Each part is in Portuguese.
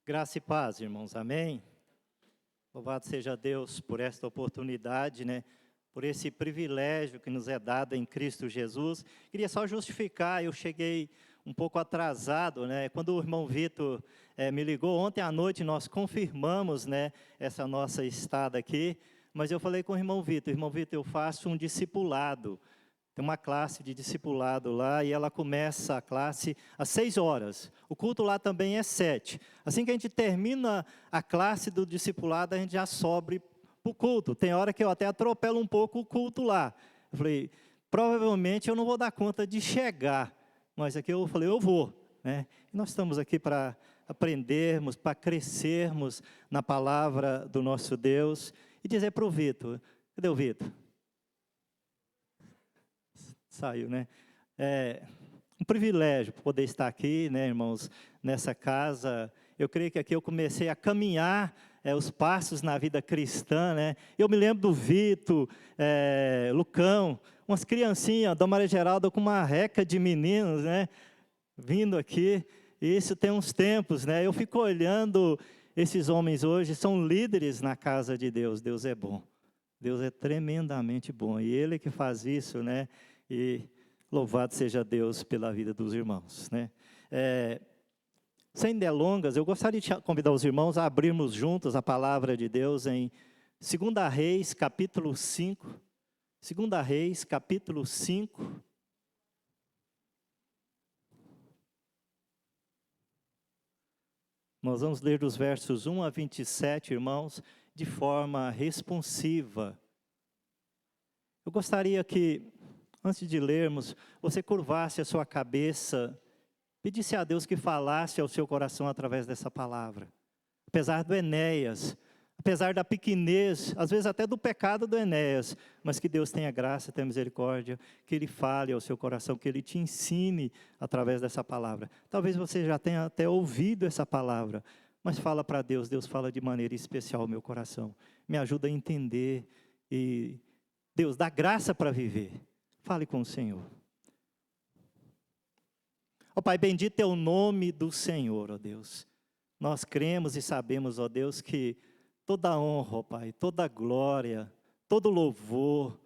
Graça e paz, irmãos, amém? Louvado seja Deus por esta oportunidade, por esse privilégio que nos é dado em Cristo Jesus. Queria só justificar, eu cheguei um pouco atrasado, quando o irmão Vitor me ligou, ontem à noite nós confirmamos, essa nossa estada aqui, mas eu falei com o irmão Vitor, eu faço um discipulado. Tem uma classe de discipulado lá e ela começa a classe às 6 horas. O culto lá também é 7. Assim que a gente termina a classe do discipulado, a gente já sobe para o culto. Tem hora que eu até atropelo um pouco o culto lá. Eu falei, provavelmente eu não vou dar conta de chegar. Mas aqui eu falei, eu vou. E nós estamos aqui para aprendermos, para crescermos na palavra do nosso Deus. E dizer para o Vitor, cadê o Vitor? Saiu, É um privilégio poder estar aqui, irmãos, nessa casa. Eu creio que aqui eu comecei a caminhar os passos na vida cristã, Eu me lembro do Vitor, Lucão, umas criancinhas, da Maria Geralda com uma reca de meninos, vindo aqui. Isso tem uns tempos, Eu fico olhando esses homens hoje, são líderes na casa de Deus. Deus é bom. Deus é tremendamente bom. E Ele que faz isso, E louvado seja Deus pela vida dos irmãos, Sem delongas, eu gostaria de convidar os irmãos a abrirmos juntos a palavra de Deus em 2 Reis, capítulo 5. 2 Reis, capítulo 5. Nós vamos ler dos versos 1 a 27, irmãos, de forma responsiva. Eu gostaria que, antes de lermos, você curvasse a sua cabeça, pedisse a Deus que falasse ao seu coração através dessa palavra. Apesar do Enéas, apesar da pequenez, às vezes até do pecado do Enéas, mas que Deus tenha graça, tenha misericórdia, que Ele fale ao seu coração, que Ele te ensine através dessa palavra. Talvez você já tenha até ouvido essa palavra, mas fala para Deus, Deus fala de maneira especial ao meu coração. Me ajuda a entender e Deus dá graça para viver. Fale com o Senhor. Ó Pai, bendito é o nome do Senhor, ó Deus. Nós cremos e sabemos, ó Deus, que toda honra, ó Pai, toda glória, todo louvor,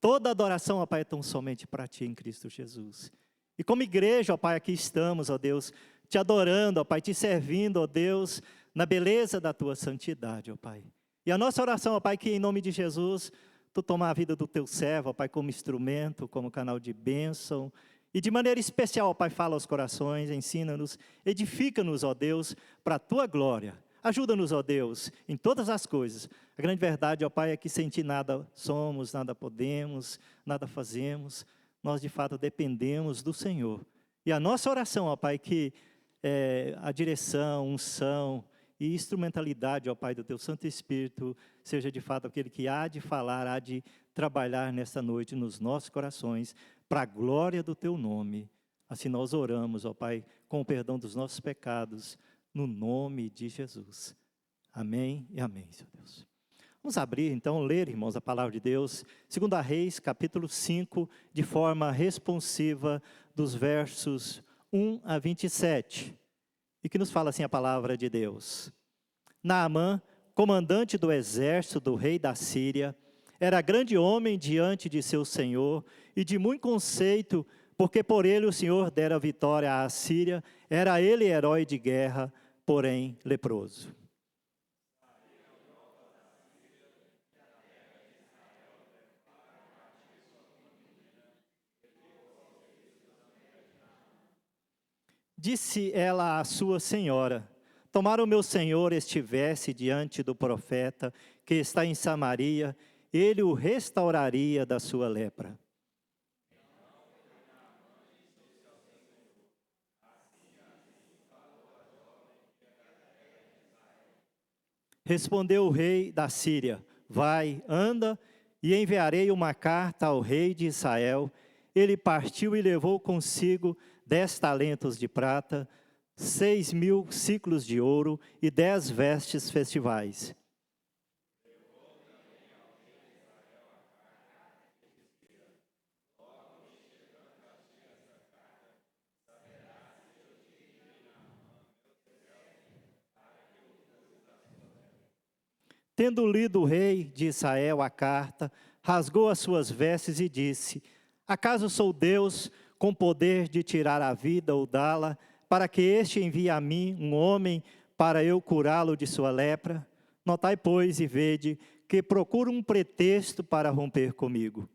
toda adoração, ó Pai, é tão somente para Ti em Cristo Jesus. E como igreja, ó Pai, aqui estamos, ó Deus, Te adorando, ó Pai, Te servindo, ó Deus, na beleza da Tua santidade, ó Pai. E a nossa oração, ó Pai, que em nome de Jesus, Tu tomar a vida do Teu servo, ó Pai, como instrumento, como canal de bênção. E de maneira especial, ó Pai, fala aos corações, ensina-nos, edifica-nos, ó Deus, para a Tua glória. Ajuda-nos, ó Deus, em todas as coisas. A grande verdade, ó Pai, é que sem Ti nada somos, nada podemos, nada fazemos. Nós, de fato, dependemos do Senhor. E a nossa oração, ó Pai, que a direção, unção e instrumentalidade, ó Pai, do Teu Santo Espírito, seja de fato aquele que há de falar, há de trabalhar nesta noite nos nossos corações, para a glória do Teu nome. Assim nós oramos, ó Pai, com o perdão dos nossos pecados, no nome de Jesus. Amém e amém, Senhor Deus. Vamos abrir, então, ler, irmãos, a palavra de Deus, 2 Reis, capítulo 5, de forma responsiva, dos versos 1 a 27. E que nos fala assim a palavra de Deus. Naamã, comandante do exército do rei da Síria, era grande homem diante de seu senhor e de muito conceito, porque por ele o Senhor dera vitória à Síria, era ele herói de guerra, porém leproso. Disse ela à sua senhora, tomara o meu senhor estivesse diante do profeta, que está em Samaria, ele o restauraria da sua lepra. Respondeu o rei da Síria, vai, anda, e enviarei uma carta ao rei de Israel. Ele partiu e levou consigo 10 talentos de prata, 6.000 siclos de ouro e 10 vestes festivais. Tendo lido o rei de Israel a carta, rasgou as suas vestes e disse: Acaso sou Deus com poder de tirar a vida ou dá-la, para que este envie a mim um homem para eu curá-lo de sua lepra? Notai, pois, e vede que procuro um pretexto para romper comigo.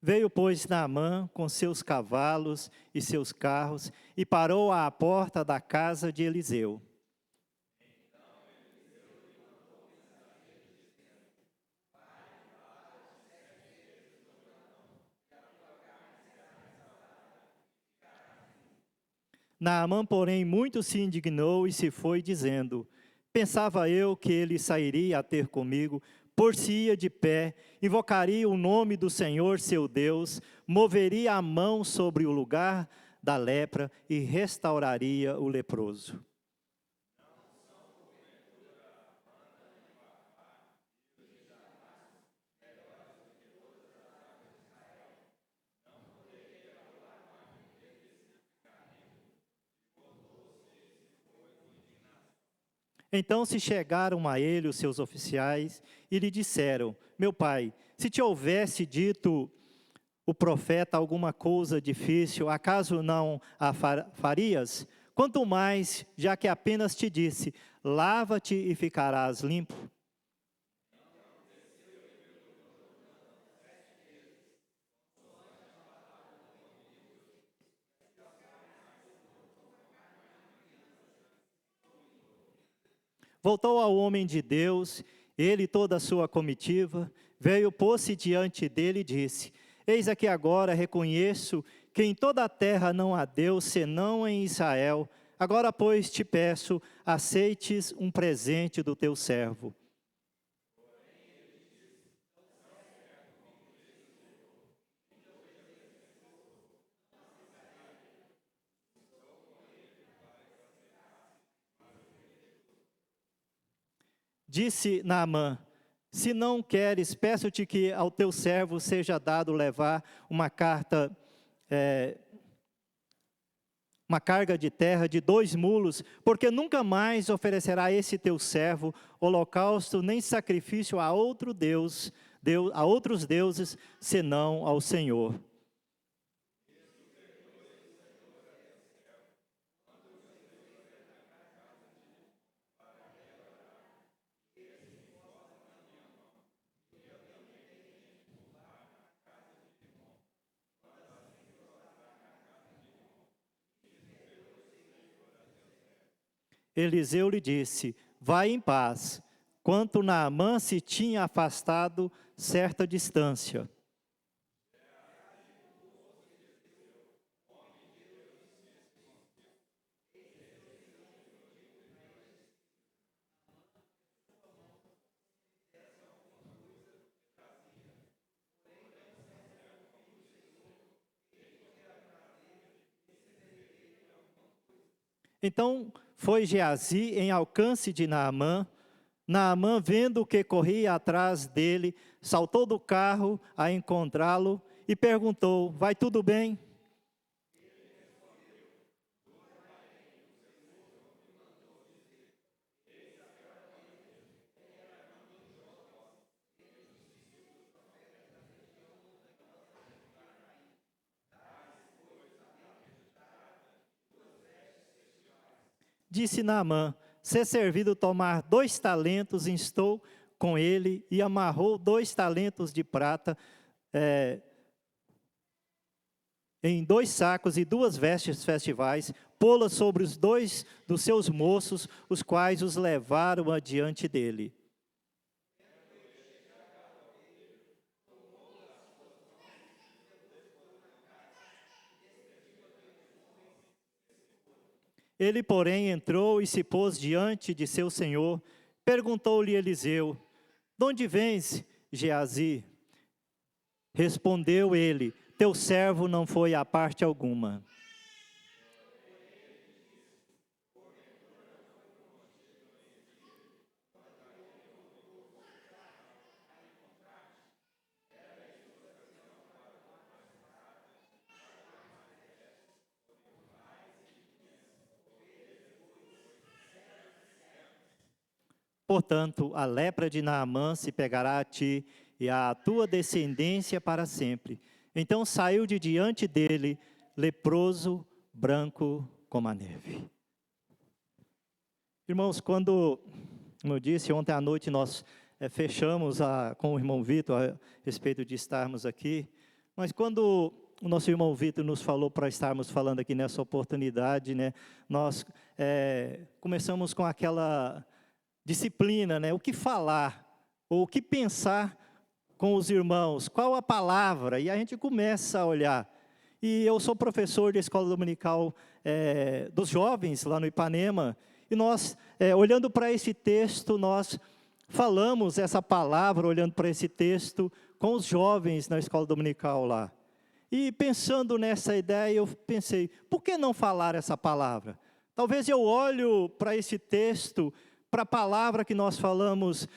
Veio, pois, Naamã com seus cavalos e seus carros e parou à porta da casa de Eliseu. Naamã, porém, muito se indignou e se foi, dizendo: Pensava eu que ele sairia a ter comigo, por-se-ia de pé, invocaria o nome do Senhor seu Deus, moveria a mão sobre o lugar da lepra e restauraria o leproso. Então se chegaram a ele os seus oficiais e lhe disseram: Meu pai, se te houvesse dito o profeta alguma coisa difícil, acaso não a farias? Quanto mais, já que apenas te disse: Lava-te e ficarás limpo. Voltou ao homem de Deus, ele e toda a sua comitiva, veio, pôs-se diante dele e disse: Eis aqui agora reconheço que em toda a terra não há Deus senão em Israel. Agora, pois, te peço, aceites um presente do teu servo. Disse Naamã: Se não queres, peço-te que ao teu servo seja dado levar uma carga de terra de 2 mulos, porque nunca mais oferecerá esse teu servo holocausto nem sacrifício a outro Deus, a outros deuses, senão ao Senhor. Eliseu lhe disse: Vai em paz, quanto Naamã se tinha afastado certa distância. Então foi Geazi em alcance de Naamã. Naamã, vendo que corria atrás dele, saltou do carro a encontrá-lo e perguntou: Vai tudo bem? Disse Naamã: Ser servido tomar 2 talentos, instou com ele e amarrou 2 talentos de prata em 2 sacos e 2 vestes festivais, pô-las sobre os 2 dos seus moços, os quais os levaram adiante dele. Ele, porém, entrou e se pôs diante de seu senhor. Perguntou-lhe Eliseu: De onde vens, Geazi? Respondeu ele: Teu servo não foi a parte alguma. Portanto, a lepra de Naamã se pegará a ti e à tua descendência para sempre. Então saiu de diante dele, leproso, branco como a neve. Irmãos, como eu disse, ontem à noite nós fechamos com o irmão Vitor a respeito de estarmos aqui, mas quando o nosso irmão Vitor nos falou para estarmos falando aqui nessa oportunidade, né, nós começamos com aquela disciplina, né, o que falar, ou o que pensar com os irmãos, qual a palavra, e a gente começa a olhar. E eu sou professor de escola dominical dos jovens lá no Ipanema, e nós, olhando para esse texto, nós falamos essa palavra, olhando para esse texto, com os jovens na escola dominical lá. E pensando nessa ideia, eu pensei, por que não falar essa palavra? Talvez eu olho para esse texto, para a palavra que nós falamos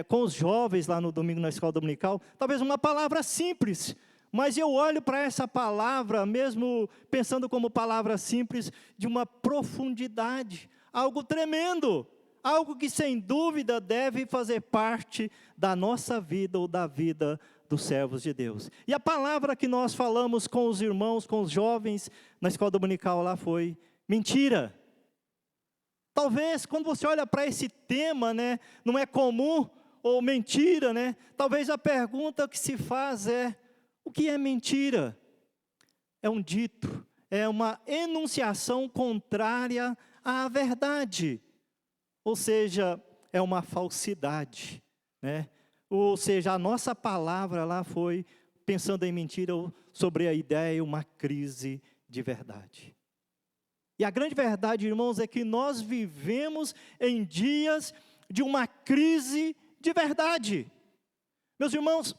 com os jovens lá no domingo na escola dominical, talvez uma palavra simples, mas eu olho para essa palavra, mesmo pensando como palavra simples, de uma profundidade, algo tremendo, algo que sem dúvida deve fazer parte da nossa vida ou da vida dos servos de Deus. E a palavra que nós falamos com os irmãos, com os jovens na escola dominical lá foi mentira. Talvez, quando você olha para esse tema, né, não é comum, ou mentira, né? Talvez a pergunta que se faz é, o que é mentira? É um dito, é uma enunciação contrária à verdade. Ou seja, é uma falsidade, né? Ou seja, a nossa palavra lá foi, pensando em mentira, sobre a ideia, uma crise de verdade. E a grande verdade, irmãos, é que nós vivemos em dias de uma crise de verdade. Meus irmãos,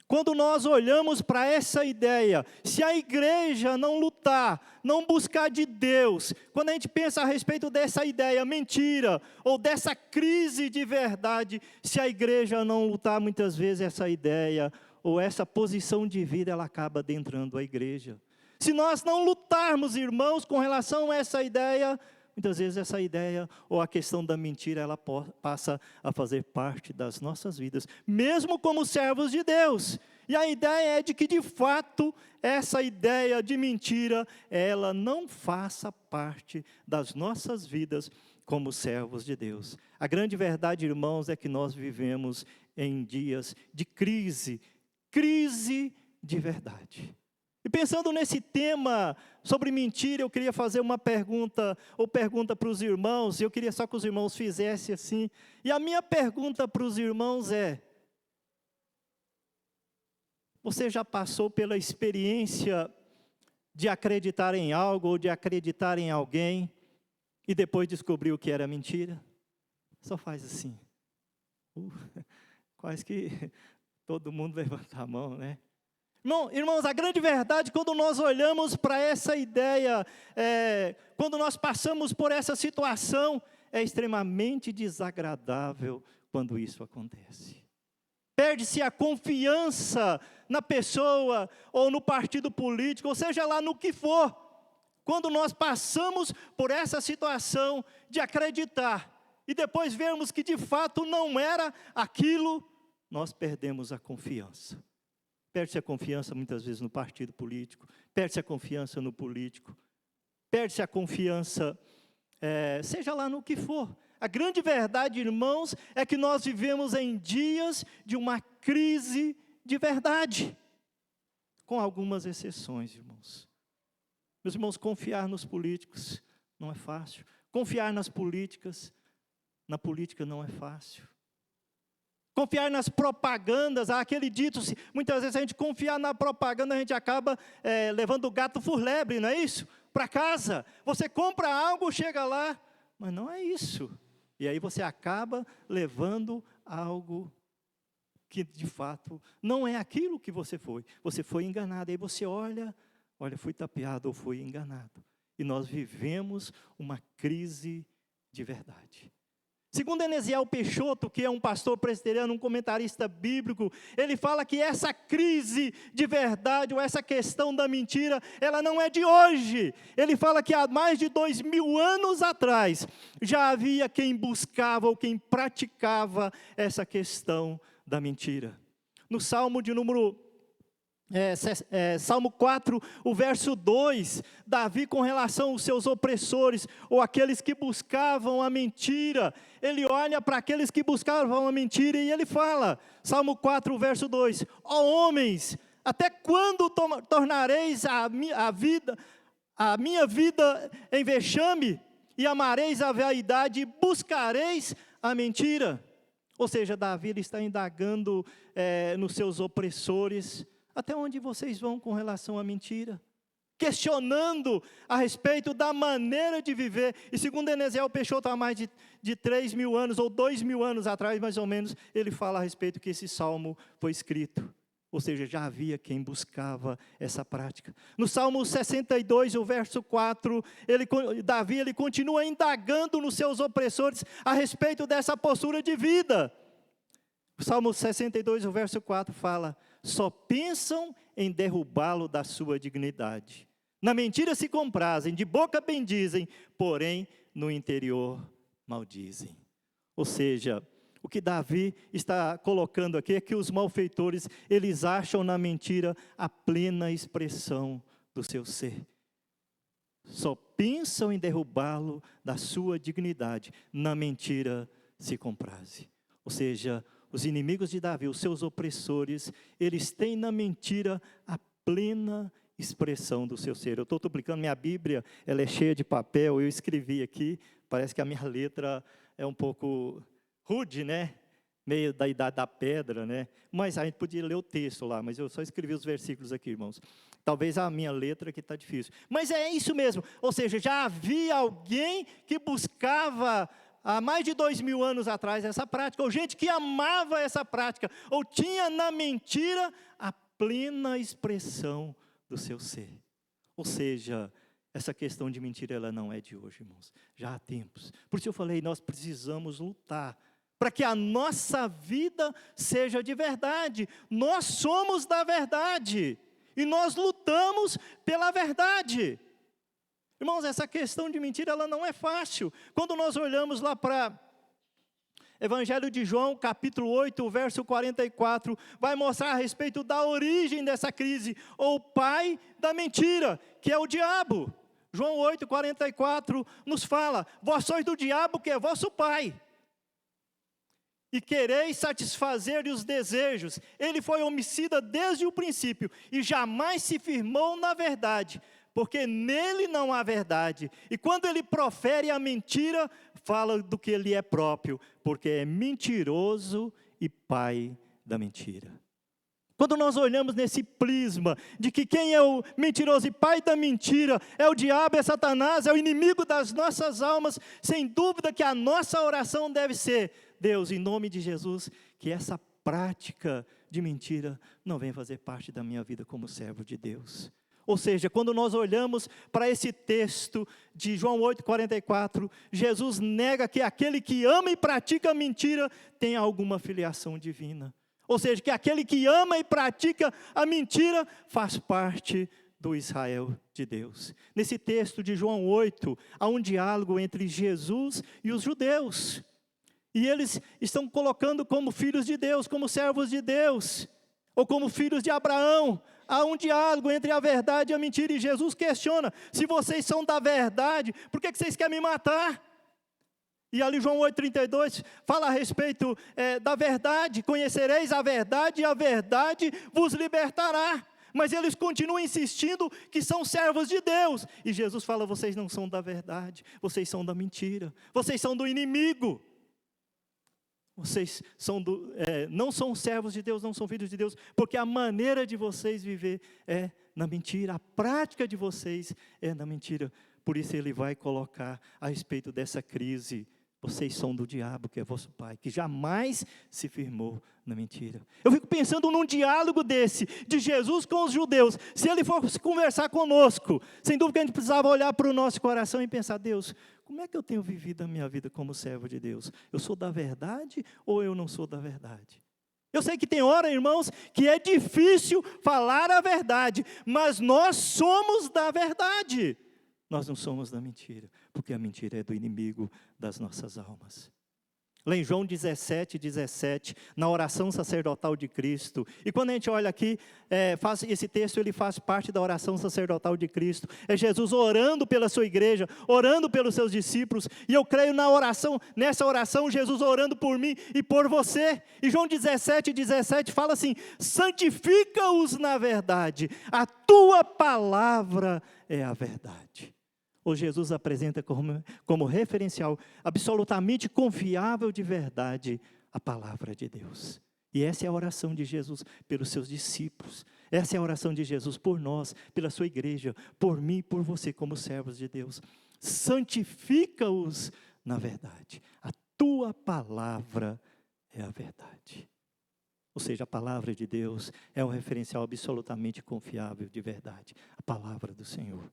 quando nós olhamos para essa ideia, se a igreja não lutar, não buscar de Deus, quando a gente pensa a respeito dessa ideia mentira, ou dessa crise de verdade, se a igreja não lutar, muitas vezes essa ideia, ou essa posição de vida, ela acaba adentrando a igreja. Se nós não lutarmos, irmãos, com relação a essa ideia, muitas vezes essa ideia ou a questão da mentira, ela passa a fazer parte das nossas vidas, mesmo como servos de Deus. E a ideia é de que, de fato, essa ideia de mentira, ela não faça parte das nossas vidas como servos de Deus. A grande verdade, irmãos, é que nós vivemos em dias de crise de verdade. E pensando nesse tema sobre mentira, eu queria fazer uma pergunta, ou pergunta para os irmãos, e eu queria só que os irmãos fizessem assim. E a minha pergunta para os irmãos é, você já passou pela experiência de acreditar em algo, ou de acreditar em alguém, e depois descobriu que era mentira? Só faz assim. Quase que todo mundo levanta a mão, né? Irmãos, a grande verdade, quando nós olhamos para essa ideia, quando nós passamos por essa situação, é extremamente desagradável quando isso acontece. Perde-se a confiança na pessoa, ou no partido político, ou seja lá no que for. Quando nós passamos por essa situação de acreditar, e depois vemos que de fato não era aquilo, nós perdemos a confiança. Perde-se a confiança muitas vezes no partido político, perde-se a confiança no político, perde-se a confiança, seja lá no que for. A grande verdade, irmãos, é que nós vivemos em dias de uma crise de verdade, com algumas exceções, irmãos. Meus irmãos, confiar nos políticos não é fácil, confiar na política não é fácil. Confiar nas propagandas, aquele dito, muitas vezes a gente confiar na propaganda, a gente acaba levando o gato por lebre, não é isso? Para casa, você compra algo, chega lá, mas não é isso. E aí você acaba levando algo que de fato não é aquilo que você foi enganado. Aí você olha, fui tapeado ou fui enganado. E nós vivemos uma crise de verdade. Segundo Enesiel Peixoto, que é um pastor presbiteriano, um comentarista bíblico, ele fala que essa crise de verdade, ou essa questão da mentira, ela não é de hoje. Ele fala que há mais de 2000 anos atrás, já havia quem buscava ou quem praticava essa questão da mentira. No Salmo de número Salmo 4, o verso 2, Davi, com relação aos seus opressores, ou aqueles que buscavam a mentira, ele olha para aqueles que buscavam a mentira e ele fala, Salmo 4, verso 2, ó homens, até quando tornareis a minha vida em vexame, e amareis a vaidade, e buscareis a mentira? Ou seja, Davi ele está indagando nos seus opressores. Até onde vocês vão com relação à mentira? Questionando a respeito da maneira de viver. E segundo Enesiel Peixoto, há mais de 3.000 anos, ou 2.000 anos atrás, mais ou menos, ele fala a respeito que esse salmo foi escrito. Ou seja, já havia quem buscava essa prática. No Salmo 62, o verso 4, Davi ele continua indagando nos seus opressores a respeito dessa postura de vida. O Salmo 62, o verso 4 fala: só pensam em derrubá-lo da sua dignidade. Na mentira se comprazem, de boca bendizem, porém no interior maldizem. Ou seja, o que Davi está colocando aqui é que os malfeitores, eles acham na mentira a plena expressão do seu ser. Só pensam em derrubá-lo da sua dignidade, na mentira se comprazem. Ou seja, os inimigos de Davi, os seus opressores, eles têm na mentira a plena expressão do seu ser. Eu estou duplicando minha Bíblia, ela é cheia de papel, eu escrevi aqui, parece que a minha letra é um pouco rude, né? Meio da idade da pedra, né? Mas a gente podia ler o texto lá, mas eu só escrevi os versículos aqui, irmãos. Talvez a minha letra que está difícil. Mas é isso mesmo, ou seja, já havia alguém que buscava há mais de 2.000 anos atrás essa prática, ou gente que amava essa prática, ou tinha na mentira a plena expressão do seu ser. Ou seja, essa questão de mentira, ela não é de hoje, irmãos, já há tempos. Por isso eu falei, nós precisamos lutar, para que a nossa vida seja de verdade. Nós somos da verdade, e nós lutamos pela verdade. Irmãos, essa questão de mentira, ela não é fácil. Quando nós olhamos lá para Evangelho de João, capítulo 8, verso 44, vai mostrar a respeito da origem dessa crise, ou pai da mentira, que é o diabo. João 8, 44 nos fala: vós sois do diabo, que é vosso pai, e quereis satisfazer-lhe os desejos. Ele foi homicida desde o princípio, e jamais se firmou na verdade, porque nele não há verdade. E quando ele profere a mentira, fala do que ele é próprio, porque é mentiroso e pai da mentira. Quando nós olhamos nesse prisma de que quem é o mentiroso e pai da mentira é o diabo, é Satanás, é o inimigo das nossas almas, sem dúvida que a nossa oração deve ser: Deus, em nome de Jesus, que essa prática de mentira não venha fazer parte da minha vida como servo de Deus. Ou seja, quando nós olhamos para esse texto de João 8,44, Jesus nega que aquele que ama e pratica a mentira tem alguma filiação divina. Ou seja, que aquele que ama e pratica a mentira faz parte do Israel de Deus. Nesse texto de João 8, há um diálogo entre Jesus e os judeus. E eles estão colocando como filhos de Deus, como servos de Deus, ou como filhos de Abraão. Há um diálogo entre a verdade e a mentira, e Jesus questiona: se vocês são da verdade, por que vocês querem me matar? E ali João 8,32 fala a respeito da verdade: conhecereis a verdade e a verdade vos libertará. Mas eles continuam insistindo que são servos de Deus, e Jesus fala: vocês não são da verdade, vocês são da mentira, vocês são do inimigo. Vocês não são servos de Deus, não são filhos de Deus, porque a maneira de vocês viver é na mentira, a prática de vocês é na mentira. Por isso ele vai colocar a respeito dessa crise: vocês são do diabo, que é vosso pai, que jamais se firmou na mentira. Eu fico pensando num diálogo desse, de Jesus com os judeus. Se ele fosse conversar conosco, sem dúvida que a gente precisava olhar para o nosso coração e pensar: Deus, como é que eu tenho vivido a minha vida como servo de Deus? Eu sou da verdade ou eu não sou da verdade? Eu sei que tem hora, irmãos, que é difícil falar a verdade, mas nós somos da verdade. Nós não somos da mentira, porque a mentira é do inimigo das nossas almas. Lá em João 17, na oração sacerdotal de Cristo. E quando a gente olha aqui, esse texto ele faz parte da oração sacerdotal de Cristo. É Jesus orando pela sua igreja, orando pelos seus discípulos. E eu creio nessa oração, Jesus orando por mim e por você. E João 17 fala assim: santifica-os na verdade, a tua palavra é a verdade. Ou Jesus apresenta como referencial absolutamente confiável de verdade a palavra de Deus. E essa é a oração de Jesus pelos seus discípulos. Essa é a oração de Jesus por nós, pela sua igreja, por mim e por você como servos de Deus. Santifica-os na verdade. A tua palavra é a verdade. Ou seja, a palavra de Deus é um referencial absolutamente confiável de verdade. A palavra do Senhor.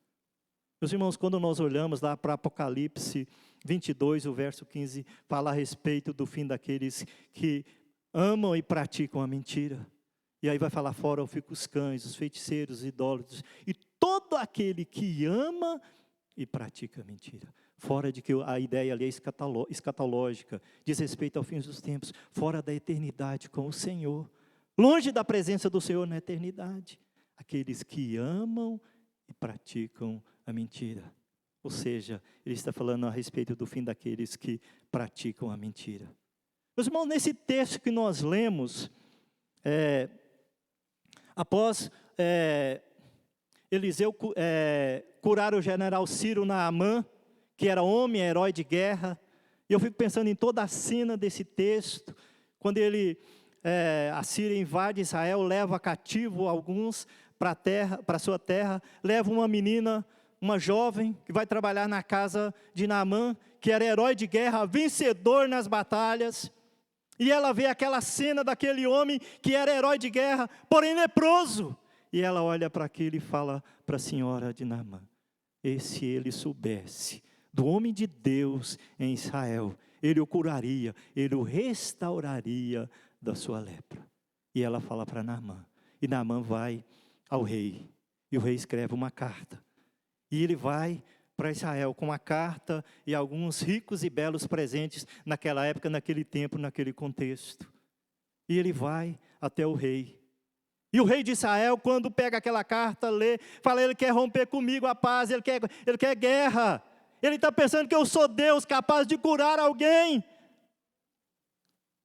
Meus irmãos, quando nós olhamos lá para Apocalipse 22, o verso 15, fala a respeito do fim daqueles que amam e praticam a mentira. E aí vai falar fora ficam os cães, os feiticeiros, os idólatras, e todo aquele que ama e pratica a mentira. Fora de que a ideia ali é escatológica, diz respeito ao fim dos tempos, fora da eternidade com o Senhor, longe da presença do Senhor na eternidade. Aqueles que amam e praticam a mentira. Ou seja, ele está falando a respeito do fim daqueles que praticam a mentira. Meus irmãos, nesse texto que nós lemos, após Eliseu curar o general Ciro Naamã, que era homem, herói de guerra, e eu fico pensando em toda a cena desse texto, quando a Síria invade Israel, leva cativo alguns para sua terra, leva uma menina, uma jovem, que vai trabalhar na casa de Naamã, que era herói de guerra, vencedor nas batalhas, e ela vê aquela cena daquele homem que era herói de guerra, porém leproso, e ela olha para aquilo e fala para a senhora de Naamã: e se ele soubesse do homem de Deus em Israel, ele o curaria, ele o restauraria da sua lepra. E ela fala para Naamã, e Naamã vai ao rei, e o rei escreve uma carta, e ele vai para Israel com uma carta e alguns ricos e belos presentes naquela época, naquele tempo, naquele contexto. E ele vai até o rei. E o rei de Israel, quando pega aquela carta, lê, fala: ele quer romper comigo a paz, ele quer guerra. Ele está pensando que eu sou Deus capaz de curar alguém.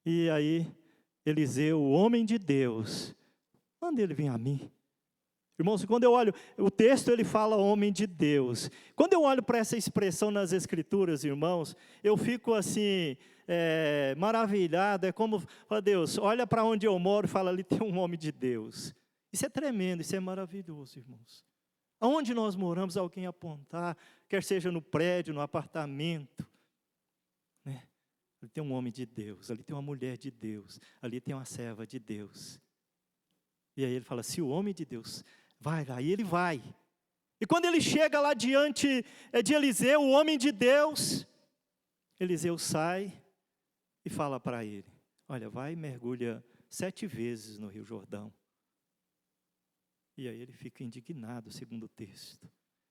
E aí, Eliseu, o homem de Deus, manda ele vir a mim. Irmãos, quando eu olho, o texto ele fala homem de Deus. Quando eu olho para essa expressão nas Escrituras, irmãos, eu fico assim, maravilhado. É como, fala, Deus, olha para onde eu moro e fala: ali tem um homem de Deus. Isso é tremendo, isso é maravilhoso, irmãos. Aonde nós moramos, alguém apontar, quer seja no prédio, no apartamento, né? Ali tem um homem de Deus, ali tem uma mulher de Deus, ali tem uma serva de Deus. E aí ele fala: se o homem de Deus vai lá, e ele vai. E quando ele chega lá diante de Eliseu, o homem de Deus, Eliseu sai e fala para ele: olha, vai e mergulha 7 vezes no Rio Jordão. E aí ele fica indignado, segundo o texto.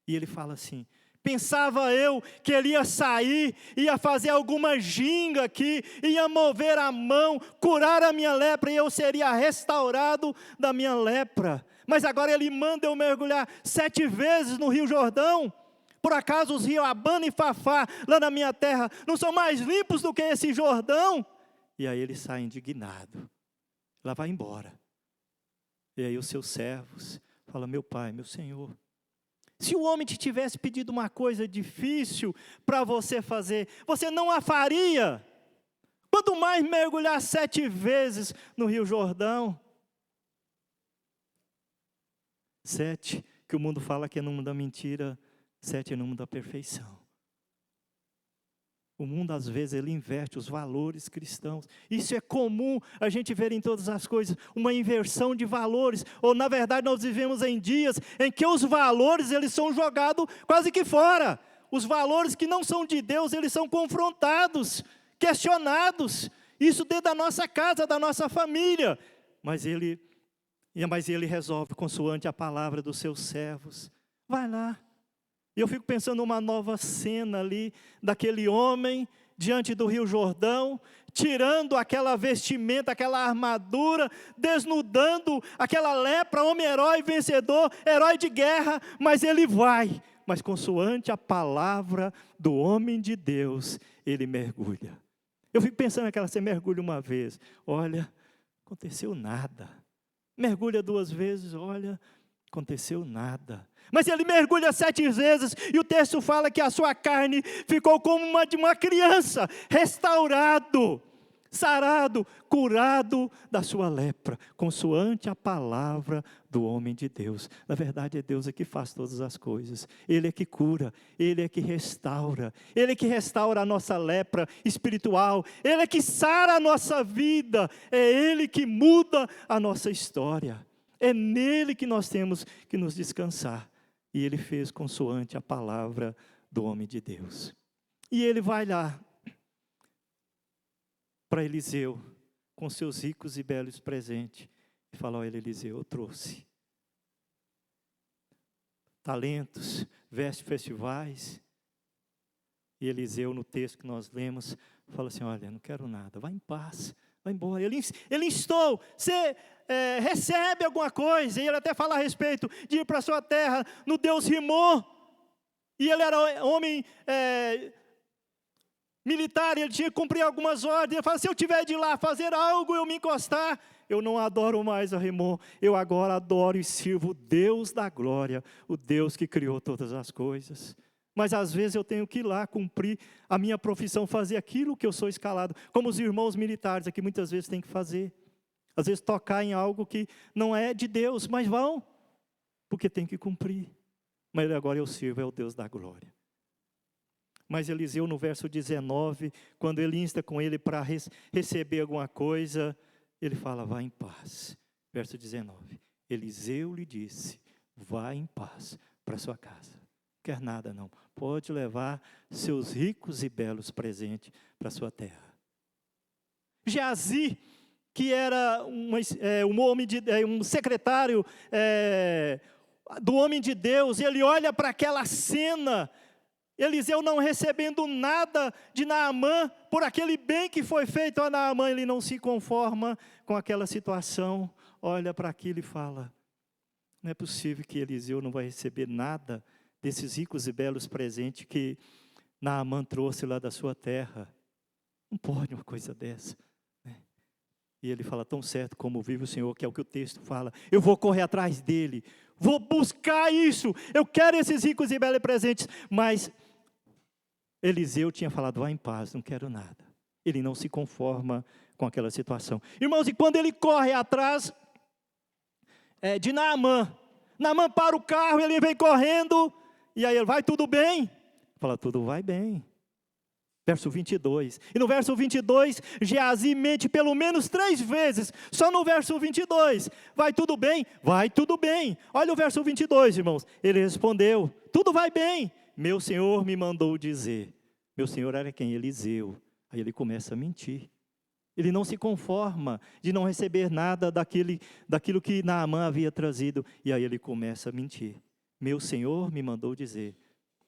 E ele fala assim: pensava eu que ele ia sair, ia fazer alguma ginga aqui, ia mover a mão, curar a minha lepra, e eu seria restaurado da minha lepra. Mas agora ele manda eu mergulhar 7 vezes no Rio Jordão. Por acaso os rios Abana e Fafá, lá na minha terra, não são mais limpos do que esse Jordão? E aí ele sai indignado. Ela vai embora. E aí os seus servos falam: meu pai, meu senhor, se o homem te tivesse pedido uma coisa difícil para você fazer, você não a faria? Quanto mais mergulhar 7 vezes no Rio Jordão. 7, que o mundo fala que é número da mentira, 7 é número da perfeição. O mundo, às vezes, ele inverte os valores cristãos. Isso é comum a gente ver em todas as coisas, uma inversão de valores. Ou, na verdade, nós vivemos em dias em que os valores, eles são jogados quase que fora. os valores que não são de Deus, eles são confrontados, questionados. Isso dentro da nossa casa, da nossa família. Mas ele resolve consoante a palavra dos seus servos. Vai lá. E eu fico pensando numa nova cena ali, daquele homem diante do Rio Jordão, tirando aquela vestimenta, aquela armadura, desnudando aquela lepra, homem-herói, vencedor, herói de guerra, mas ele vai. Mas consoante a palavra do homem de Deus, ele mergulha. Eu fico pensando naquela, você mergulha uma vez, olha, aconteceu nada. Mergulha 2 vezes, olha, aconteceu nada. Mas ele mergulha 7 vezes, e o texto fala que a sua carne ficou como uma de uma criança, restaurado, sarado, curado da sua lepra, consoante a palavra do homem de Deus. Na verdade, é Deus que faz todas as coisas. Ele é que cura, Ele é que restaura. Ele é que restaura a nossa lepra espiritual. Ele é que sara a nossa vida. É Ele que muda a nossa história. É nele que nós temos que nos descansar. E Ele fez consoante a palavra do homem de Deus. E ele vai lá para Eliseu, com seus ricos e belos presentes, e fala: olha, Eliseu, eu trouxe talentos, vestes festivais. E Eliseu, no texto que nós lemos, fala assim: olha, não quero nada, vai em paz, vai embora. Ele instou: você recebe alguma coisa? E ele até fala a respeito de ir para a sua terra, no Deus Rimô. E ele era homem militar, ele tinha que cumprir algumas ordens. Ele fala: se eu tiver de ir lá fazer algo, eu me encostar, eu não adoro mais a Rimô, eu agora adoro e sirvo o Deus da glória, o Deus que criou todas as coisas. Mas às vezes eu tenho que ir lá cumprir a minha profissão, fazer aquilo que eu sou escalado, como os irmãos militares aqui muitas vezes têm que fazer. Às vezes tocar em algo que não é de Deus, mas vão, porque tem que cumprir. Mas agora eu sirvo é o Deus da glória. Mas Eliseu, no verso 19, quando ele insta com ele para receber alguma coisa, ele fala: vá em paz. Verso 19, Eliseu lhe disse: vá em paz para sua casa. Não quer nada não, pode levar seus ricos e belos presentes para sua terra. Geazi, que era um secretário do homem de Deus, ele olha para aquela cena, Eliseu não recebendo nada de Naamã, por aquele bem que foi feito a Naamã, ele não se conforma com aquela situação, olha para aquilo e fala: não é possível que Eliseu não vai receber nada desses ricos e belos presentes que Naamã trouxe lá da sua terra. Não pode uma coisa dessa. E ele fala: tão certo como vive o Senhor, que é o que o texto fala, eu vou correr atrás dele, vou buscar isso, eu quero esses ricos e belos presentes. Mas Eliseu tinha falado: vá em paz, não quero nada. Ele não se conforma com aquela situação. Irmãos, e quando ele corre atrás de Naamã, Naamã para o carro, ele vem correndo, e aí ele: vai tudo bem? Fala: tudo vai bem. Verso 22, e no verso 22, Geazi mente pelo menos 3 vezes, só no verso 22, vai tudo bem? Vai tudo bem. Olha o verso 22, irmãos, ele respondeu: tudo vai bem, meu senhor me mandou dizer. Meu senhor era quem? Eliseu. Aí ele começa a mentir, ele não se conforma de não receber nada daquilo que Naamã havia trazido, e aí ele começa a mentir. Meu senhor me mandou dizer.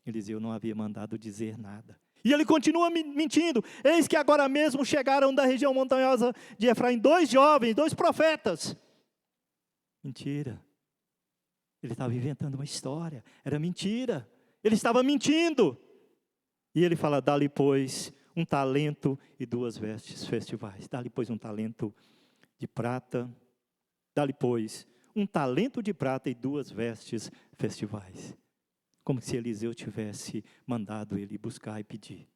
Eliseu não havia mandado dizer nada. E ele continua mentindo. Eis que agora mesmo chegaram da região montanhosa de Efraim 2 jovens, 2 profetas. Mentira. Ele estava inventando uma história. Era mentira. Ele estava mentindo. E ele fala: dá-lhe, pois, um talento e 2 vestes festivais. Dá-lhe, pois, um talento de prata. Dá-lhe, pois, um talento de prata e 2 vestes festivais. Como se Eliseu tivesse mandado ele buscar e pedir.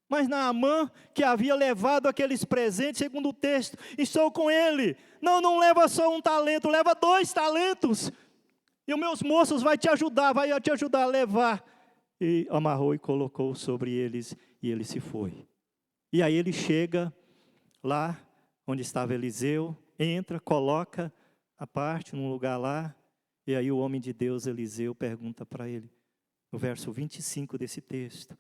Mas Naamã, que havia levado aqueles presentes, segundo o texto, estou com ele. Não leva só um talento, leva 2 talentos. E os meus moços vai te ajudar a levar. E amarrou e colocou sobre eles, e ele se foi. E aí ele chega lá onde estava Eliseu, entra, coloca a parte num lugar lá. E aí o homem de Deus, Eliseu, pergunta para ele: no verso 25 desse texto.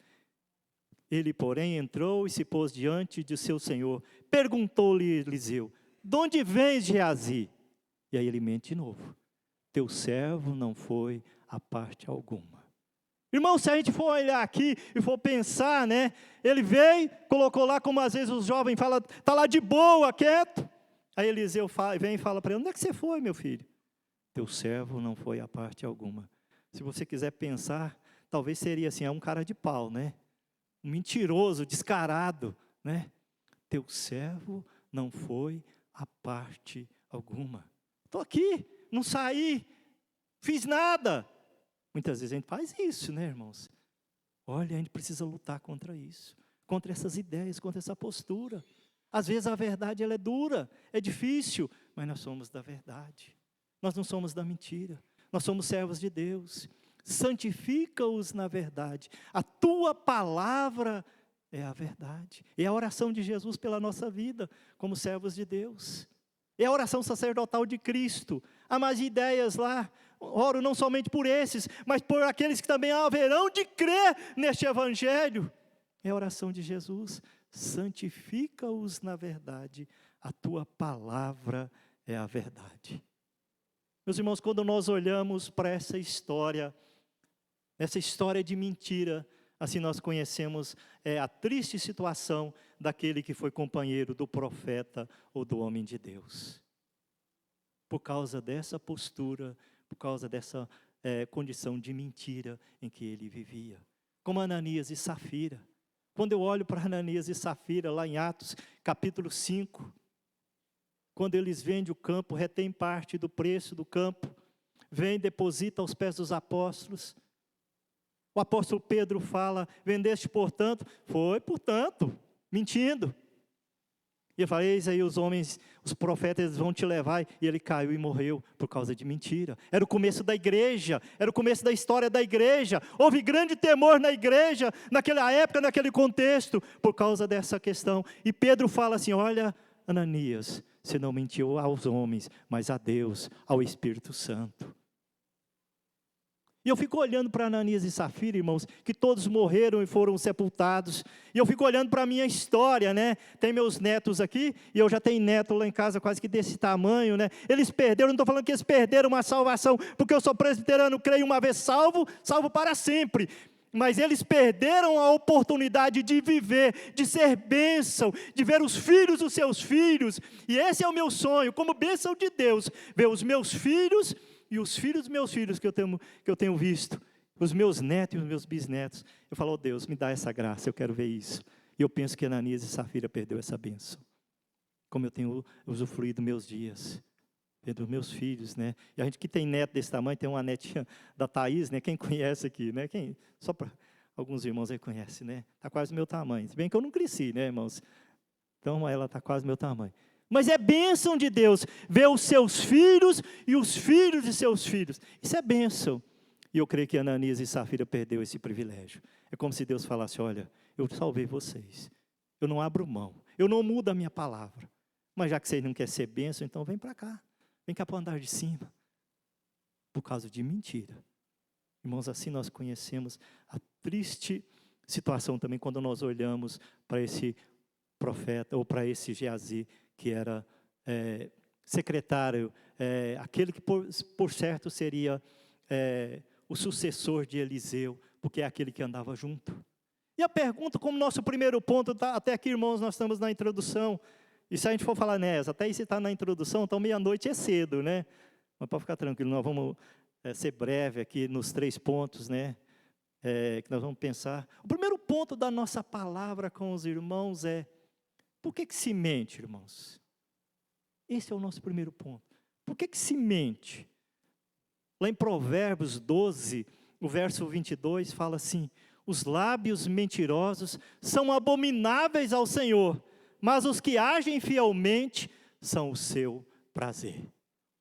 Ele, porém, entrou e se pôs diante de seu senhor. Perguntou-lhe Eliseu: de onde vens, Geazi? E aí ele mente de novo: teu servo não foi a parte alguma. Irmão, se a gente for olhar aqui e for pensar, né? Ele veio, colocou lá, como às vezes os jovens falam, está lá de boa, quieto. Aí Eliseu vem e fala para ele: onde é que você foi, meu filho? Teu servo não foi a parte alguma. Se você quiser pensar, talvez seria assim, é um cara de pau, né? Um mentiroso, descarado, né? Teu servo não foi a parte alguma. Estou aqui, não saí, fiz nada. Muitas vezes a gente faz isso, né, irmãos? Olha, a gente precisa lutar contra isso, contra essas ideias, contra essa postura. Às vezes a verdade ela é dura, é difícil, mas nós somos da verdade. Nós não somos da mentira. Nós somos servos de Deus. Santifica-os na verdade. A tua palavra é a verdade. É a oração de Jesus pela nossa vida, como servos de Deus. É a oração sacerdotal de Cristo. Há mais ideias lá. Oro não somente por esses, mas por aqueles que também haverão de crer neste evangelho. É a oração de Jesus. Santifica-os na verdade. A tua palavra é a verdade. Meus irmãos, quando nós olhamos para essa história de mentira, assim nós conhecemos a triste situação daquele que foi companheiro do profeta ou do homem de Deus. Por causa dessa postura, por causa dessa condição de mentira em que ele vivia. Como Ananias e Safira. Quando eu olho para Ananias e Safira, lá em Atos, capítulo 5, quando eles vendem o campo, retém parte do preço do campo, vem, deposita aos pés dos apóstolos. O apóstolo Pedro fala: vendeste portanto? Foi, portanto, mentindo. E ele fala: eis aí os homens, os profetas, eles vão te levar. E ele caiu e morreu por causa de mentira. Era o começo da igreja, era o começo da história da igreja. Houve grande temor na igreja, naquela época, naquele contexto, por causa dessa questão. E Pedro fala assim: olha, Ananias, você não mentiu aos homens, mas a Deus, ao Espírito Santo. E eu fico olhando para Ananias e Safira, irmãos, que todos morreram e foram sepultados. E eu fico olhando para a minha história, né? Tem meus netos aqui, e eu já tenho neto lá em casa quase que desse tamanho, né? Eles perderam, não estou falando que eles perderam uma salvação, porque eu sou presbiteriano, creio uma vez salvo, salvo para sempre. Mas eles perderam a oportunidade de viver, de ser bênção, de ver os filhos dos seus filhos. E esse é o meu sonho, como bênção de Deus, ver os meus filhos e os filhos dos meus filhos que eu tenho visto, os meus netos e os meus bisnetos. Eu falo: oh, Deus, me dá essa graça, eu quero ver isso. E eu penso que Ananias e Safira perdeu essa bênção. Como eu tenho usufruído meus dias, vendo meus filhos, né? E a gente que tem neto desse tamanho, tem uma netinha da Thaís, né? Quem conhece aqui, né? Só para alguns irmãos aí conhecem, né? Está quase do meu tamanho. Se bem que eu não cresci, né, irmãos? Então ela está quase do meu tamanho. Mas é bênção de Deus ver os seus filhos e os filhos de seus filhos. Isso é bênção. E eu creio que Ananias e Safira perdeu esse privilégio. É como se Deus falasse: olha, eu salvei vocês. Eu não abro mão. Eu não mudo a minha palavra. Mas já que vocês não querem ser bênção, então vem para cá. Vem cá para o andar de cima. Por causa de mentira. Irmãos, assim nós conhecemos a triste situação também quando nós olhamos para esse profeta ou para esse Geazi, que era secretário, aquele que por certo seria o sucessor de Eliseu, porque é aquele que andava junto. E a pergunta, como nosso primeiro ponto, até aqui, irmãos, nós estamos na introdução, e se a gente for falar nessa, até aí você está na introdução, então meia-noite é cedo, né? Mas pode ficar tranquilo, nós vamos ser breve aqui nos 3 pontos, né? Que nós vamos pensar. O primeiro ponto da nossa palavra com os irmãos é: por que se mente, irmãos? Esse é o nosso primeiro ponto. Por que se mente? Lá em Provérbios 12, o verso 22, fala assim: os lábios mentirosos são abomináveis ao Senhor, mas os que agem fielmente são o seu prazer.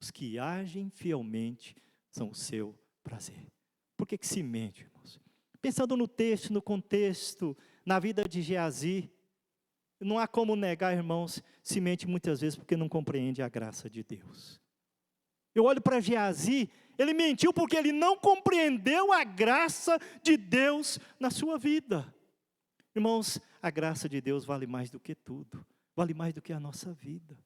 Os que agem fielmente são o seu prazer. Por que se mente, irmãos? Pensando no texto, no contexto, na vida de Geazi, não há como negar, irmãos, se mente muitas vezes porque não compreende a graça de Deus. Eu olho para Geazi, Ele mentiu porque ele não compreendeu a graça de Deus na sua vida. Irmãos, a graça de Deus vale mais do que tudo, vale mais do que a nossa vida.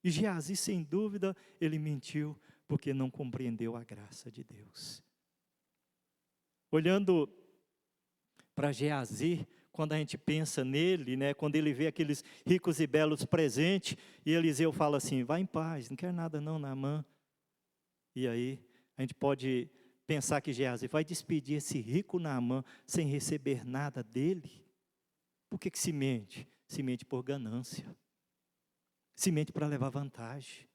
E Geazi, sem dúvida, ele mentiu porque não compreendeu a graça de Deus. Olhando para Geazi, quando a gente pensa nele, né, quando ele vê aqueles ricos e belos presentes, e Eliseu fala assim, vai em paz, não quer nada não, Naamã. E aí, a gente pode pensar que Geazi vai despedir esse rico Naamã sem receber nada dele? Por que se mente? Se mente por ganância. Se mente para levar vantagem.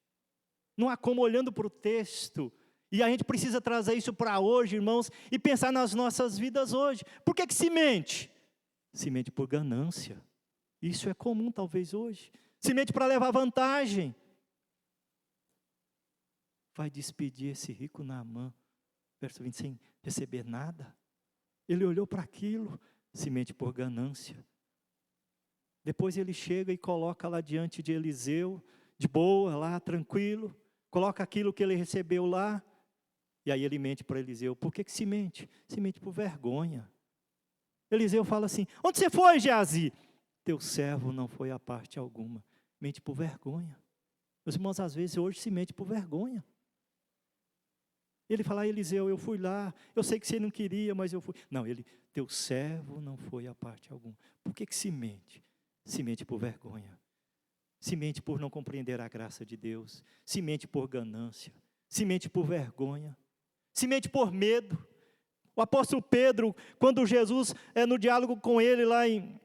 Não há como, olhando para o texto, e a gente precisa trazer isso para hoje, irmãos, e pensar nas nossas vidas hoje. Por que se mente? Se mente por ganância. Isso é comum talvez hoje. Se mente para levar vantagem. Vai despedir esse rico Naamã, verso 20, sem receber nada. Ele olhou para aquilo, se mente por ganância. Depois ele chega e coloca lá diante de Eliseu, de boa, lá, tranquilo, coloca aquilo que ele recebeu lá, e aí ele mente para Eliseu. Por que se mente? Se mente por vergonha. Eliseu fala assim, onde você foi, Geazi? Teu servo não foi a parte alguma. Mente por vergonha. Meus irmãos, às vezes hoje se mente por vergonha. Ele fala, Eliseu, eu fui lá, eu sei que você não queria, mas eu fui. Não, teu servo não foi a parte alguma. Por que se mente? Se mente por vergonha. Se mente por não compreender a graça de Deus. Se mente por ganância. Se mente por vergonha. Se mente por medo. O apóstolo Pedro, quando Jesus, no diálogo com ele lá em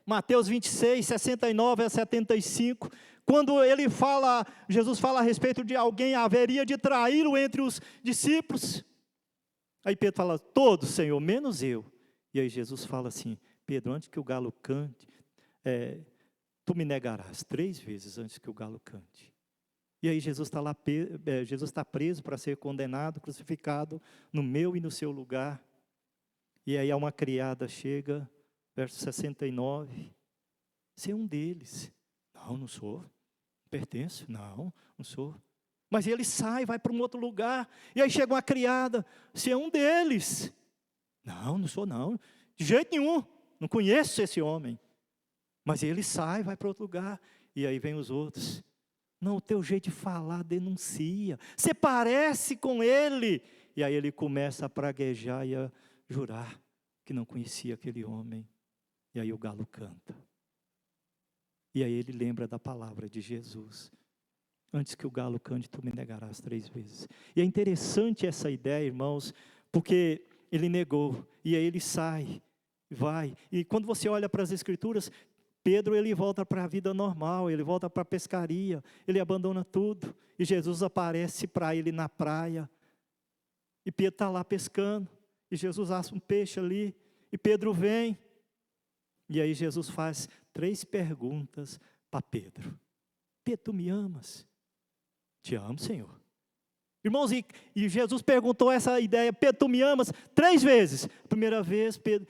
Mateus 26, 69 a 75, quando ele fala, Jesus fala a respeito de alguém haveria de traí-lo entre os discípulos. Aí Pedro fala, todos, Senhor, menos eu. E aí Jesus fala assim, Pedro, antes que o galo cante, tu me negarás 3 vezes antes que o galo cante. E aí Jesus está lá, Jesus está preso para ser condenado, crucificado, no meu e no seu lugar. E aí uma criada chega, verso 69, você é um deles. Não, não sou. Pertenço? Não, não sou. Mas ele sai, vai para um outro lugar, e aí chega uma criada, você é um deles. Não, não sou não, de jeito nenhum, não conheço esse homem. Mas ele sai, vai para outro lugar, e aí vem os outros. Não, o teu jeito de falar denuncia, você parece com ele. E aí ele começa a praguejar e a jurar que não conhecia aquele homem. E aí o galo canta. E aí ele lembra da palavra de Jesus. Antes que o galo cante, tu me negarás 3 vezes. E é interessante essa ideia, irmãos, porque ele negou, e aí ele sai, vai. E quando você olha para as Escrituras, Pedro, ele volta para a vida normal, ele volta para a pescaria, ele abandona tudo. E Jesus aparece para ele na praia. E Pedro está lá pescando, e Jesus assa um peixe ali, e Pedro vem. E aí Jesus faz 3 perguntas para Pedro. Pedro, tu me amas? Te amo, Senhor. Irmãos, e Jesus perguntou essa ideia, Pedro, tu me amas? 3 vezes. Primeira vez, Pedro,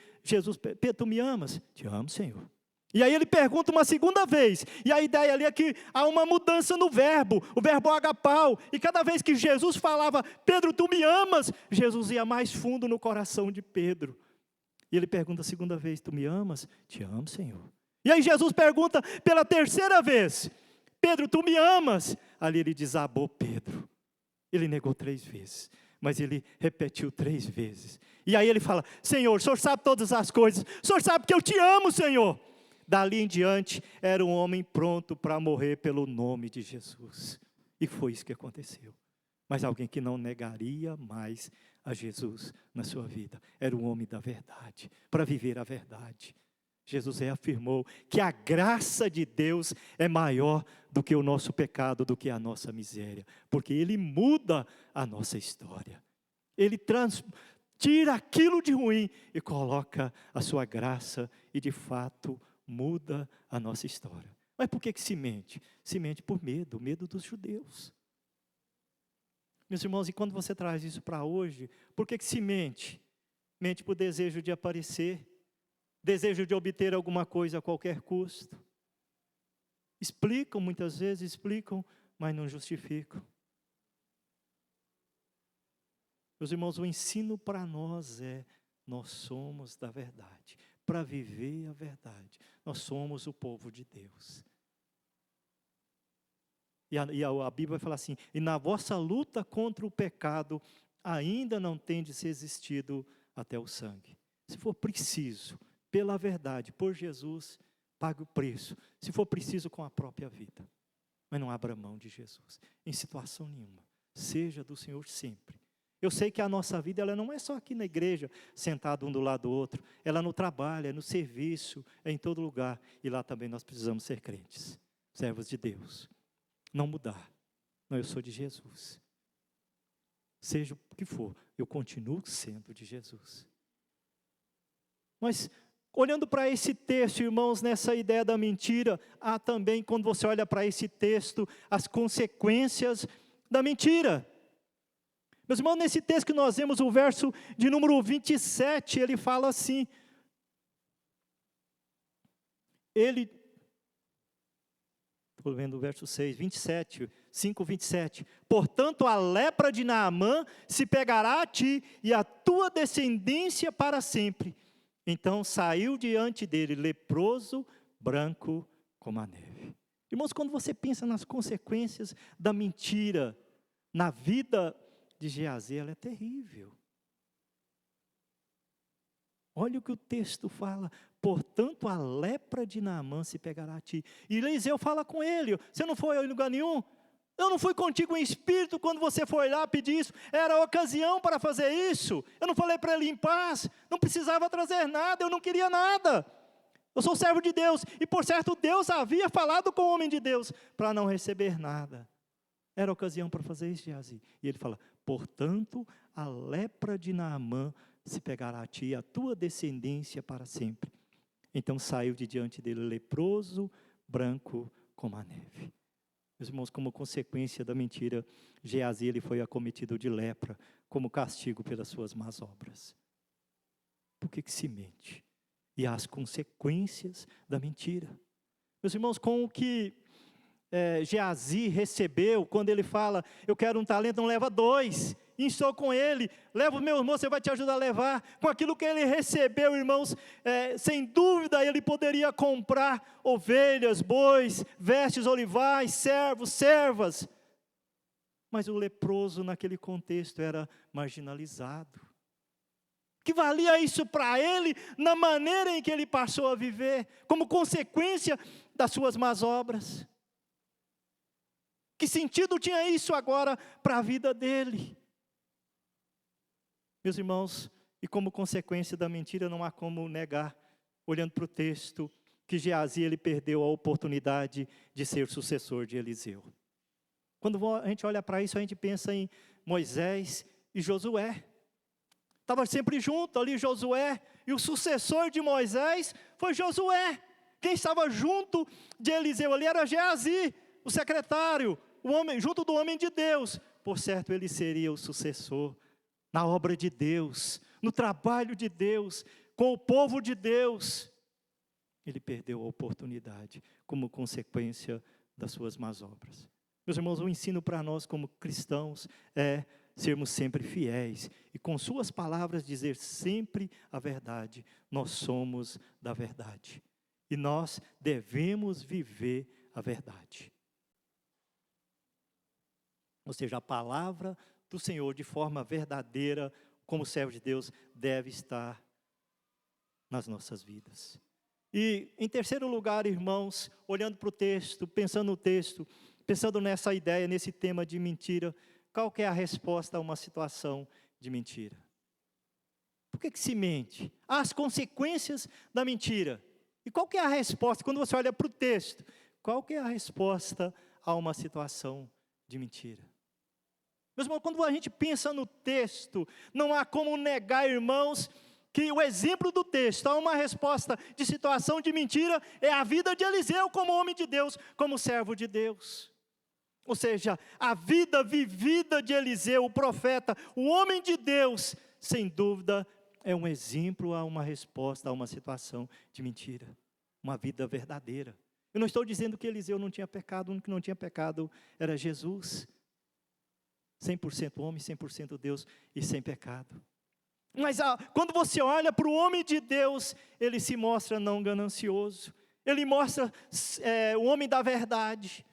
tu me amas? Te amo, Senhor. E aí ele pergunta uma segunda vez, e a ideia ali é que há uma mudança no verbo, o verbo agapau, e cada vez que Jesus falava, Pedro, tu me amas? Jesus ia mais fundo no coração de Pedro. E ele pergunta a segunda vez, tu me amas? Te amo, Senhor. E aí Jesus pergunta pela 3ª vez, Pedro, tu me amas? Ali ele desabou Pedro. Ele negou 3 vezes, mas ele repetiu 3 vezes. E aí ele fala, Senhor, o Senhor sabe todas as coisas, o Senhor sabe que eu te amo, Senhor. Dali em diante, era um homem pronto para morrer pelo nome de Jesus. E foi isso que aconteceu. Mas alguém que não negaria mais a Jesus na sua vida. Era um homem da verdade, para viver a verdade. Jesus reafirmou que a graça de Deus é maior do que o nosso pecado, do que a nossa miséria. Porque Ele muda a nossa história. Ele tira aquilo de ruim e coloca a sua graça e de fato muda a nossa história. Mas por que se mente? Se mente por medo, medo dos judeus. Meus irmãos, e quando você traz isso para hoje, por que se mente? Mente por desejo de aparecer, desejo de obter alguma coisa a qualquer custo. Explicam, muitas vezes explicam, mas não justificam. Meus irmãos, o ensino para nós é: nós somos da verdade. Para viver a verdade, nós somos o povo de Deus. A Bíblia vai falar assim: e na vossa luta contra o pecado, ainda não tendes resistido até o sangue. Se for preciso, pela verdade, por Jesus, pague o preço. Se for preciso, com a própria vida. Mas não abra mão de Jesus, em situação nenhuma. Seja do Senhor sempre. Eu sei que a nossa vida, ela não é só aqui na igreja, sentado um do lado do outro. Ela é no trabalho, é no serviço, é em todo lugar. E lá também nós precisamos ser crentes, servos de Deus. Não mudar. Não, eu sou de Jesus. Seja o que for, eu continuo sendo de Jesus. Mas, olhando para esse texto, irmãos, nessa ideia da mentira, há também, quando você olha para esse texto, as consequências da mentira. Meus irmãos, nesse texto que nós vemos, o verso de número 27, ele fala assim, estou vendo o verso 6, 27, 5, 27. Portanto, a lepra de Naamã se pegará a ti e a tua descendência para sempre. Então saiu diante dele leproso, branco como a neve. Irmãos, quando você pensa nas consequências da mentira na vida de Geazi, ela é terrível. Olha o que o texto fala: portanto a lepra de Naamã se pegará a ti. E Eliseu fala com ele: você não foi em lugar nenhum? Eu não fui contigo em espírito quando você foi lá pedir isso? Era a ocasião para fazer isso. Eu não falei para ele ir em paz, não precisava trazer nada, eu não queria nada. Eu sou servo de Deus, e por certo Deus havia falado com o homem de Deus para não receber nada. Era a ocasião para fazer isso, Geazi. E ele fala: portanto a lepra de Naamã se pegará a ti e a tua descendência para sempre. Então saiu de diante dele leproso, branco como a neve. Meus irmãos, como consequência da mentira, Geazi ele foi acometido de lepra, como castigo pelas suas más obras. Por que se mente? E as consequências da mentira. Meus irmãos, com o que Geazi recebeu, quando ele fala: eu quero um talento, não leva 2, estou com ele, leva o meu irmão, você vai te ajudar a levar. Com aquilo que ele recebeu, irmãos, sem dúvida ele poderia comprar ovelhas, bois, vestes olivais, servos, servas. Mas o leproso naquele contexto era marginalizado. Que valia isso para ele na maneira em que ele passou a viver, como consequência das suas más obras? Que sentido tinha isso agora para a vida dele? Meus irmãos, e como consequência da mentira, não há como negar, olhando para o texto, que Geazi ele perdeu a oportunidade de ser sucessor de Eliseu. Quando a gente olha para isso, a gente pensa em Moisés e Josué. Estava sempre junto ali Josué, e o sucessor de Moisés foi Josué. Quem estava junto de Eliseu ali era Geazi, o secretário, o homem, junto do homem de Deus. Por certo, ele seria o sucessor na obra de Deus, no trabalho de Deus, com o povo de Deus. Ele perdeu a oportunidade como consequência das suas más obras. Meus irmãos, o ensino para nós como cristãos é sermos sempre fiéis e com suas palavras dizer sempre a verdade. Nós somos da verdade e nós devemos viver a verdade. Ou seja, a palavra do Senhor de forma verdadeira, como servo de Deus, deve estar nas nossas vidas. E em terceiro lugar, irmãos, olhando para o texto, pensando no texto, pensando nessa ideia, nesse tema de mentira, qual que é a resposta a uma situação de mentira? Por que se mente? As consequências da mentira. E qual que é a resposta, quando você olha para o texto, qual que é a resposta a uma situação de mentira? Meus irmãos, quando a gente pensa no texto, não há como negar, irmãos, que o exemplo do texto, há uma resposta de situação de mentira, é a vida de Eliseu como homem de Deus, como servo de Deus. Ou seja, a vida vivida de Eliseu, o profeta, o homem de Deus, sem dúvida, é um exemplo a uma resposta a uma situação de mentira. Uma vida verdadeira. Eu não estou dizendo que Eliseu não tinha pecado, o único que não tinha pecado era Jesus. 100% homem, 100% Deus e sem pecado. Mas quando você olha para o homem de Deus, ele se mostra não ganancioso. Ele mostra o homem da verdade,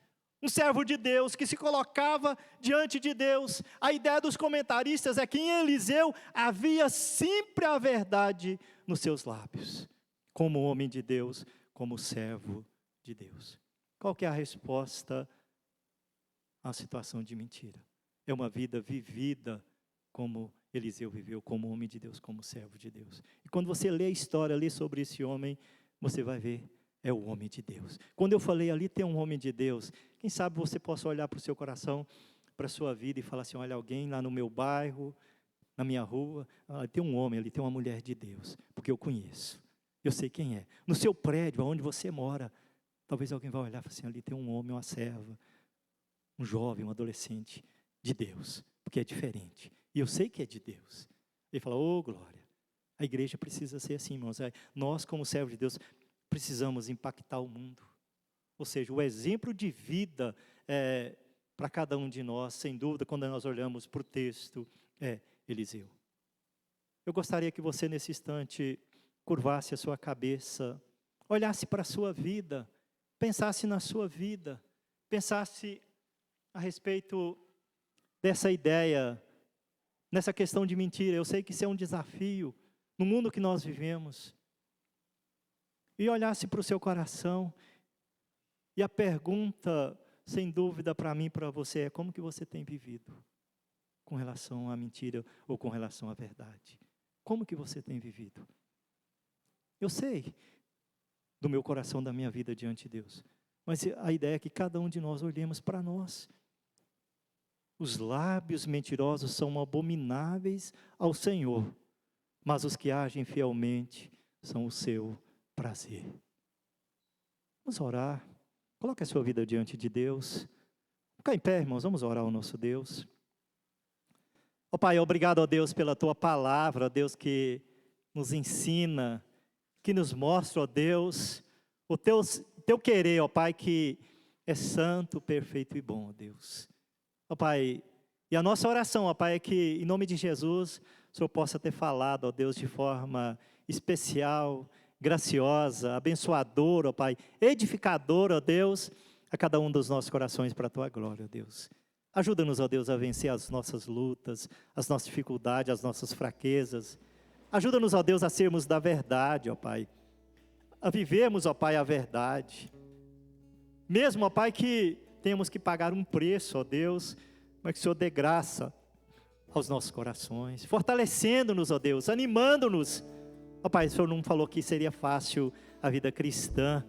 um servo de Deus que se colocava diante de Deus. A ideia dos comentaristas é que em Eliseu havia sempre a verdade nos seus lábios, como homem de Deus, como servo de Deus. Qual que é a resposta à situação de mentira? É uma vida vivida como Eliseu viveu, como homem de Deus, como servo de Deus. E quando você lê a história, lê sobre esse homem, você vai ver, é o homem de Deus. Quando eu falei ali, tem um homem de Deus, quem sabe você possa olhar para o seu coração, para a sua vida e falar assim, olha, alguém lá no meu bairro, na minha rua, tem um homem ali, tem uma mulher de Deus, porque eu conheço, eu sei quem é. No seu prédio, onde você mora, talvez alguém vai olhar e falar assim, ali tem um homem, uma serva, um jovem, um adolescente de Deus, porque é diferente. E eu sei que é de Deus. Ele fala, ô glória, a igreja precisa ser assim, irmãos. Nós, como servos de Deus, precisamos impactar o mundo. Ou seja, o exemplo de vida para cada um de nós, sem dúvida, quando nós olhamos para o texto, é Eliseu. Eu gostaria que você, nesse instante, curvasse a sua cabeça, olhasse para a sua vida, pensasse na sua vida, pensasse a respeito dessa ideia, nessa questão de mentira. Eu sei que isso é um desafio no mundo que nós vivemos. E olhasse para o seu coração, e a pergunta, sem dúvida, para mim e para você é: como que você tem vivido com relação à mentira ou com relação à verdade? Como que você tem vivido? Eu sei do meu coração, da minha vida diante de Deus, mas a ideia é que cada um de nós olhemos para nós. Os lábios mentirosos são abomináveis ao Senhor, mas os que agem fielmente são o seu prazer. Vamos orar. Coloque a sua vida diante de Deus. Fica em pé, irmãos, vamos orar ao nosso Deus. Ó Pai, obrigado, ó Deus, pela Tua palavra, ó Deus, que nos ensina, que nos mostra, ó Deus, o Teu querer, ó Pai, que é santo, perfeito e bom, ó Deus. Ó Pai, e a nossa oração, ó Pai, é que em nome de Jesus, o Senhor possa ter falado, ó Deus, de forma especial, graciosa, abençoadora, ó Pai, edificadora, ó Deus, a cada um dos nossos corações para a Tua glória, ó Deus. Ajuda-nos, ó Deus, a vencer as nossas lutas, as nossas dificuldades, as nossas fraquezas. Ajuda-nos, ó Deus, a sermos da verdade, ó Pai, a vivermos, ó Pai, a verdade. Mesmo, ó Pai, que temos que pagar um preço, ó Deus, mas que o Senhor dê graça aos nossos corações, fortalecendo-nos, ó Deus, animando-nos. Ó Pai, o Senhor não falou que seria fácil a vida cristã.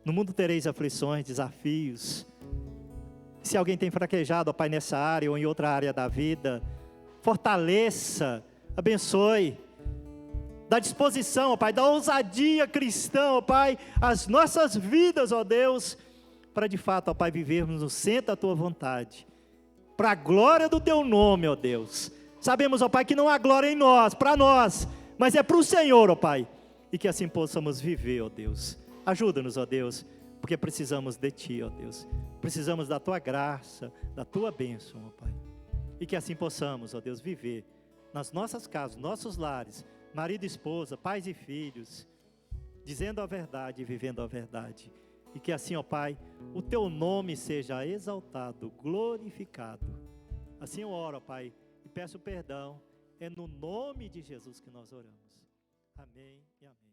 No mundo tereis aflições, desafios. Se alguém tem fraquejado, ó Pai, nessa área ou em outra área da vida, fortaleça, abençoe. Dá disposição, ó Pai, dá ousadia cristã, ó Pai, às nossas vidas, ó Deus, para de fato, ó Pai, vivermos no centro da Tua vontade, para a glória do Teu nome, ó Deus. Sabemos, ó Pai, que não há glória em nós, para nós, mas é para o Senhor, ó Pai, e que assim possamos viver, ó Deus. Ajuda-nos, ó Deus, porque precisamos de Ti, ó Deus. Precisamos da Tua graça, da Tua bênção, ó Pai. E que assim possamos, ó Deus, viver nas nossas casas, nossos lares, marido e esposa, pais e filhos, dizendo a verdade e vivendo a verdade. E que assim, ó Pai, o Teu nome seja exaltado, glorificado. Assim eu oro, ó Pai, e peço perdão. É no nome de Jesus que nós oramos. Amém e amém.